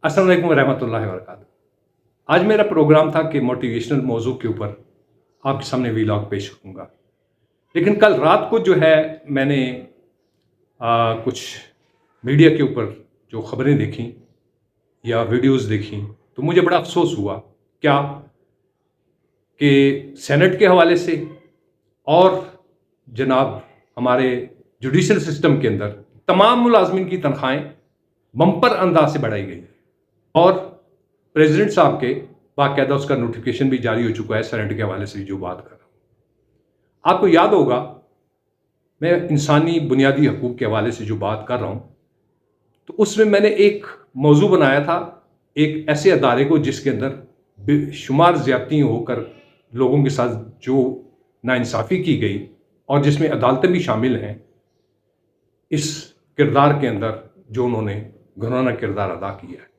अस्सलाम वालेकुम रहमतुल्लाहि व बरकातहू। आज मेरा प्रोग्राम था कि मोटिवेशनल मौजू के ऊपर आपके सामने वीलॉग पेश करूँगा, लेकिन कल रात को जो है मैंने कुछ मीडिया के ऊपर जो खबरें देखी या वीडियोस देखी तो मुझे बड़ा अफसोस हुआ। क्या कि सेनेट के हवाले से और जनाब हमारे जुडिशल सिस्टम के अंदर तमाम मुलाजमीन की तनख्वाहें बम्पर अंदाज से बढ़ाई गई और प्रेसिडेंट साहब के बाकायदा उसका नोटिफिकेशन भी जारी हो चुका है। सेनेट के हवाले से जो बात कर रहा हूँ, आपको याद होगा मैं इंसानी बुनियादी हकूक़ के हवाले से जो बात कर रहा हूँ तो उसमें मैंने एक मौजू बनाया था एक ऐसे अदारे को जिसके अंदर बेशुमार ज़्यादती होकर लोगों के साथ जो नाइंसाफ़ी की गई और जिसमें अदालतें भी शामिल हैं। इस किरदार के अंदर जो उन्होंने घिनौना किरदार अदा किया है,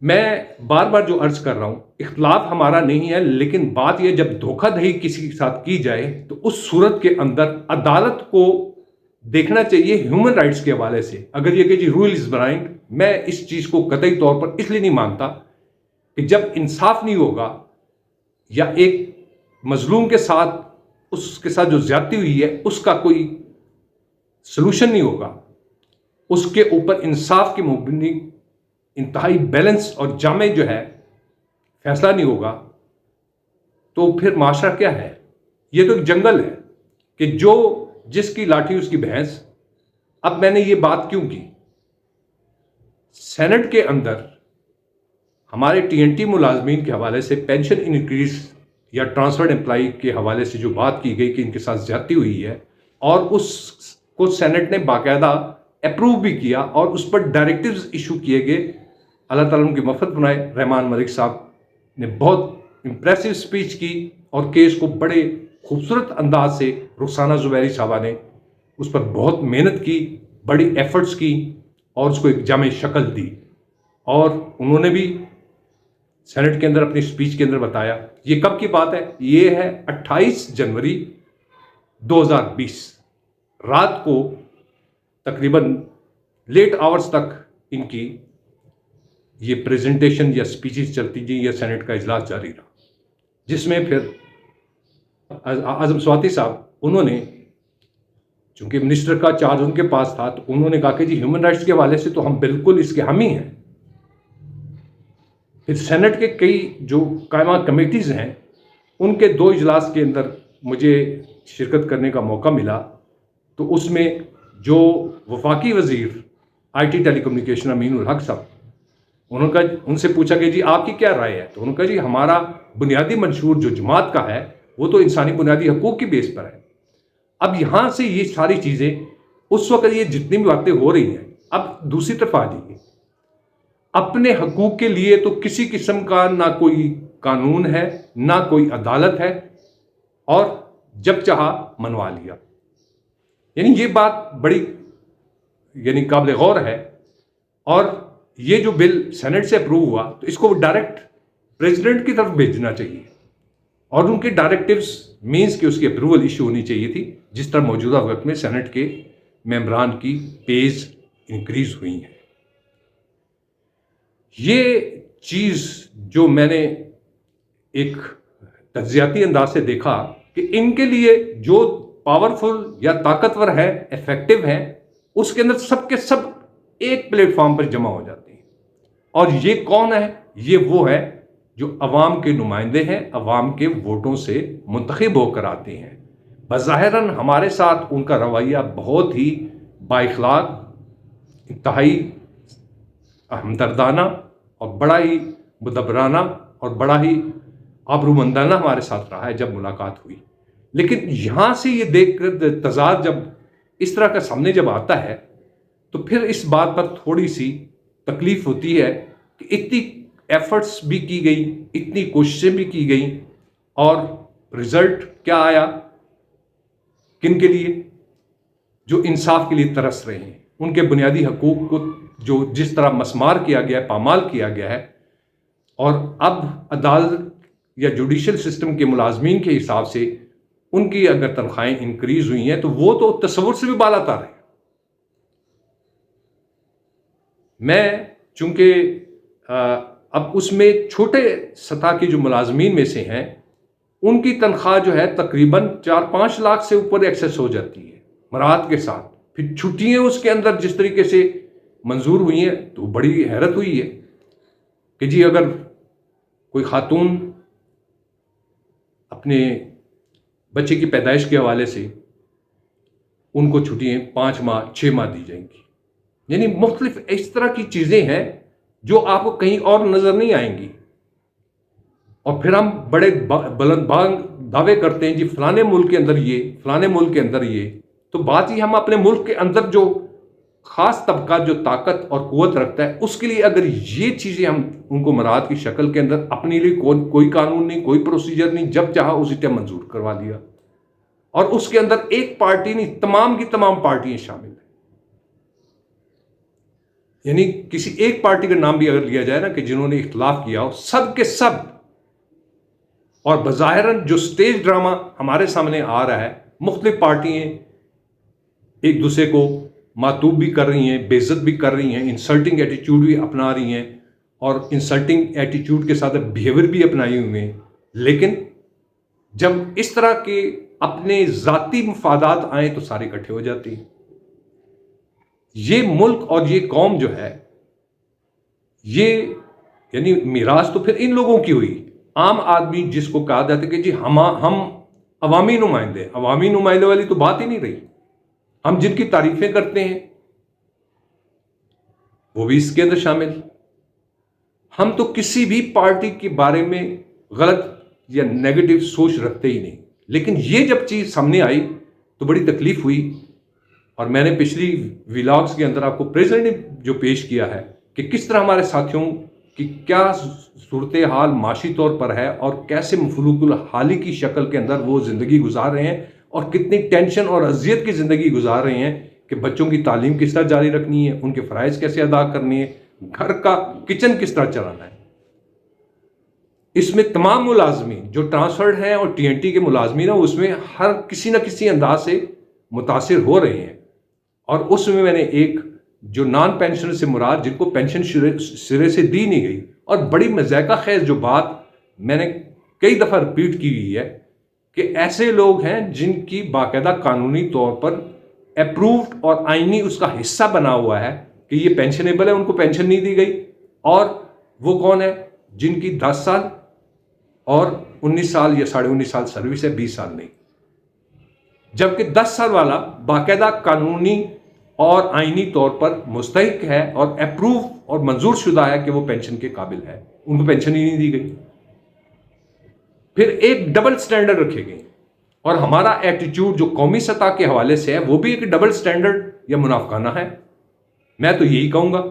मैं बार बार जो अर्ज कर रहा हूं, इख्तलाफ हमारा नहीं है, लेकिन बात यह जब धोखाधड़ी किसी के साथ की जाए तो उस सूरत के अंदर अदालत को देखना चाहिए ह्यूमन राइट्स के हवाले से। अगर ये कि जी रूल इज ब्लाइंड, मैं इस चीज को कतई तौर पर इसलिए नहीं मानता कि जब इंसाफ नहीं होगा या एक मजलूम के साथ उसके साथ जो ज्यादती हुई है उसका कोई सलूशन नहीं होगा, उसके ऊपर इंसाफ की मुबनी इंतहाई बैलेंस और जामे जो है फैसला नहीं होगा, तो फिर माशरा क्या है? ये तो एक जंगल है कि जो जिसकी लाठी उसकी भैंस। अब मैंने ये बात क्यों की? सेनेट के अंदर हमारे टीएनटी मुलाजमीन के हवाले से पेंशन इंक्रीज या ट्रांसफर्ड एम्प्लॉई के हवाले से जो बात की गई कि इनके साथ ज्यादती हुई है और उसको सेनेट ने बाकायदा अप्रूव भी किया और उस पर डायरेक्टिव्स इशू किए गए। अल्लाह ताला उनकी मफ़त बनाए। रहमान मलिक साहब ने बहुत इंप्रेसिव स्पीच की और केस को बड़े खूबसूरत अंदाज से रुखसाना ज़ुबैरी साहबा ने उस पर बहुत मेहनत की, बड़ी एफर्ट्स की और उसको एक जामे शक्ल दी। और उन्होंने भी सेनेट के अंदर अपनी स्पीच के अंदर बताया, ये कब की बात है? ये है 28 जनवरी 2020 रात को तकरीबन लेट आवर्स तक इनकी ये प्रेजेंटेशन या स्पीचेस चलती गई या सेनेट का इजलास जारी रहा, जिसमें फिर आजम स्वाति साहब उन्होंने, चूंकि मिनिस्टर का चार्ज उनके पास था, तो उन्होंने कहा कि जी ह्यूमन राइट्स के हवाले से तो हम बिल्कुल इसके हामी हैं। फिर सेनेट के कई जो कायमा कमेटीज़ हैं उनके 2 इजलास के अंदर मुझे शिरकत करने का मौका मिला, तो उसमें जो वफाकी वज़ीर IT टेलीकम्युनिकेशन अमीनुल हक साहब, उनसे पूछा कि जी आपकी क्या राय है? तो उन्होंने कहा जी हमारा बुनियादी मंशूर जो जमात का है वो तो इंसानी बुनियादी हकूक़ की बेस पर है। अब यहाँ से ये सारी चीज़ें उस वक्त ये जितनी भी बातें हो रही हैं, अब दूसरी तरफ आ जाइए, अपने हकूक़ के लिए तो किसी किस्म का ना कोई कानून है ना कोई अदालत है और जब चाहा मनवा लिया। यानी ये बात बड़ी काबिल गौर है। और ये जो बिल सेनेट से अप्रूव हुआ तो इसको डायरेक्ट प्रेसिडेंट की तरफ भेजना चाहिए और उनके डायरेक्टिव्स मीन्स कि उसकी अप्रूवल इशू होनी चाहिए थी, जिस तरह मौजूदा वक्त में सेनेट के मेंबरान की पेज इंक्रीज हुई है। ये चीज़ जो मैंने एक तज्जियाती अंदाज से देखा कि इनके लिए जो पावरफुल या ताकतवर है, इफेक्टिव है, उसके अंदर सबके सब एक प्लेटफॉर्म पर जमा हो जाते हैं। और ये कौन है? ये वो है जो अवाम के नुमाइंदे हैं, अवाम के वोटों से मुंतखब होकर आते हैं। बज़ाहिरन हमारे साथ उनका रवैया बहुत ही बाइखलाक, इंतहाई हमदर्दाना और बड़ा ही मुदब्बराना और बड़ा ही आबरूमंदाना हमारे साथ रहा है जब मुलाकात हुई। लेकिन यहाँ से ये देख कर तजाद जब इस तरह का सामने जब आता है तो फिर इस बात पर थोड़ी सी तकलीफ होती है कि इतनी एफर्ट्स भी की गई, इतनी कोशिशें भी की गई और रिजल्ट क्या आया? किन के लिए? जो इंसाफ के लिए तरस रहे हैं, उनके बुनियादी हकूक़ को जो जिस तरह मसमार किया गया है, पामाल किया गया है। और अब अदालत या जुडिशल सिस्टम के मुलाजमीन के हिसाब से उनकी अगर तनख्वाहें इंक्रीज हुई हैं तो वो तो तस्वुर से भी बालातर है। میں چونکہ اب اس میں چھوٹے سطح کے جو ملازمین میں سے ہیں ان کی تنخواہ جو ہے تقریباً 4-5 لاکھ سے اوپر ایکسیس ہو جاتی ہے مراحت کے ساتھ. پھر چھٹیاں اس کے اندر جس طریقے سے منظور ہوئی ہیں تو بڑی حیرت ہوئی ہے کہ جی اگر کوئی خاتون اپنے بچے کی پیدائش کے حوالے سے ان کو چھٹیاں 5 ماہ 6 ماہ دی جائیں گی. یعنی مختلف اس طرح کی چیزیں ہیں جو آپ کو کہیں اور نظر نہیں آئیں گی. اور پھر ہم بڑے بلند بانگ دعوے کرتے ہیں جی فلانے ملک کے اندر یہ، فلانے ملک کے اندر یہ. تو بات ہی ہم اپنے ملک کے اندر جو خاص طبقہ جو طاقت اور قوت رکھتا ہے اس کے لیے اگر یہ چیزیں ہم ان کو مراحت کی شکل کے اندر اپنے لیے کوئی قانون نہیں، کوئی پروسیجر نہیں، جب چاہا اسی ٹائم منظور کروا دیا. اور اس کے اندر ایک پارٹی نہیں، تمام کی تمام پارٹیاں شامل ہیں. یعنی کسی ایک پارٹی کا نام بھی اگر لیا جائے نا کہ جنہوں نے اختلاف کیا ہو، سب کے سب. اور بظاہراً جو سٹیج ڈرامہ ہمارے سامنے آ رہا ہے، مختلف پارٹیاں ایک دوسرے کو معتوب بھی کر رہی ہیں، بے عزت بھی کر رہی ہیں، انسلٹنگ ایٹیٹیوڈ بھی اپنا رہی ہیں اور انسلٹنگ ایٹیٹیوڈ کے ساتھ بیہیویئر بھی اپنائے ہوئے ہیں. لیکن جب اس طرح کے اپنے ذاتی مفادات آئیں تو سارے اکٹھے ہو جاتے ہیں. یہ ملک اور یہ قوم جو ہے یہ یعنی میراث تو پھر ان لوگوں کی ہوئی. عام آدمی جس کو کہا جاتا ہے کہ جی ہم عوامی نمائندے والی تو بات ہی نہیں رہی. ہم جن کی تعریفیں کرتے ہیں وہ بھی اس کے اندر شامل. ہم تو کسی بھی پارٹی کے بارے میں غلط یا نیگیٹو سوچ رکھتے ہی نہیں. لیکن یہ جب چیز سامنے آئی تو بڑی تکلیف ہوئی. اور میں نے پچھلی ویلاگز کے اندر آپ کو پریزنٹ جو پیش کیا ہے کہ کس طرح ہمارے ساتھیوں کی کیا صورتحال معاشی طور پر ہے اور کیسے مفلوق الحالی کی شکل کے اندر وہ زندگی گزار رہے ہیں اور کتنی ٹینشن اور اذیت کی زندگی گزار رہے ہیں کہ بچوں کی تعلیم کس طرح جاری رکھنی ہے، ان کے فرائض کیسے ادا کرنی ہے، گھر کا کچن کس طرح چلانا ہے. اس میں تمام ملازمین جو ٹرانسفرڈ ہیں اور ٹی این ٹی کے ملازمین ہیں اس میں ہر کسی نہ کسی انداز سے متاثر ہو رہے ہیں. اور اس میں نے ایک جو نان پینشنر سے مراد جن کو پینشن سرے سے دی نہیں گئی، اور بڑی مذائقہ خیز جو بات میں نے کئی دفعہ رپیٹ کی ہوئی ہے کہ ایسے لوگ ہیں جن کی باقاعدہ قانونی طور پر اپرووڈ اور آئینی اس کا حصہ بنا ہوا ہے کہ یہ پینشنیبل ہے، ان کو پینشن نہیں دی گئی. اور وہ کون ہے؟ جن کی 10 سال اور 19 سال یا 19.5 سال سروس ہے، 20 سال نہیں. جبکہ 10 سال والا باقاعدہ قانونی اور آئینی طور پر مستحق ہے اور اپروو اور منظور شدہ ہے کہ وہ پینشن کے قابل ہے، ان کو پینشن ہی نہیں دی گئی. پھر ایک ڈبل سٹینڈرڈ رکھے گئے اور ہمارا ایٹیٹیوڈ جو قومی سطح کے حوالے سے ہے وہ بھی ایک ڈبل سٹینڈرڈ یا منافقانہ ہے. میں تو یہی کہوں گا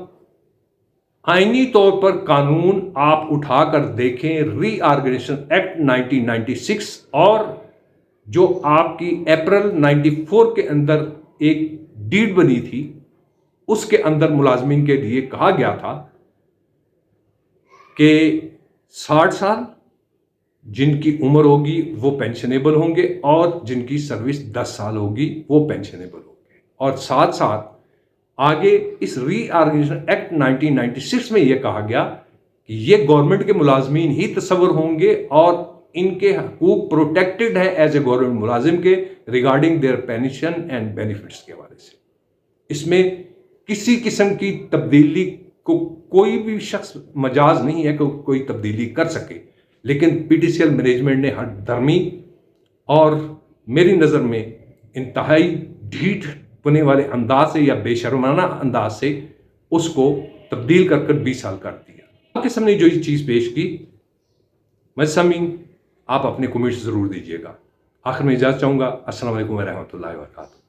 آئینی طور پر قانون آپ اٹھا کر دیکھیں، ری آرگنائزیشن ایکٹ 1996 اور جو آپ کی اپریل 94 کے اندر ایک ڈیڈ بنی تھی، اس کے اندر ملازمین کے لیے کہا گیا تھا کہ 60 سال جن کی عمر ہوگی وہ پینشنیبل ہوں گے اور جن کی سروس 10 سال ہوگی وہ پینشنیبل ہوں گے. اور ساتھ ساتھ آگے اس ری آرگنائزیشن ایکٹ 1996 میں یہ کہا گیا کہ یہ گورنمنٹ کے ملازمین ہی تصور ہوں گے اور ان کے حقوق پروٹیکٹڈ ہیں ایز اے گورنمنٹ ملازم کے regarding their pension and benefits کے حوالے سے. اس میں کسی قسم کی تبدیلی کو کوئی بھی شخص مجاز نہیں ہے کہ کوئی تبدیلی کر سکے. لیکن P T C L management نے ہر دھرمی اور میری نظر میں انتہائی ڈھیٹ پنے والے انداز سے یا بے شرمانہ انداز سے اس کو تبدیل کر 20 سال کر دیا. آپ کے سامنے جو یہ چیز پیش کی، میں سامعین آپ اپنے کمنٹس ضرور دیجیے گا. آخر میں اجازت چاہوں گا. السلام علیکم ورحمۃ اللہ وبرکاتہ.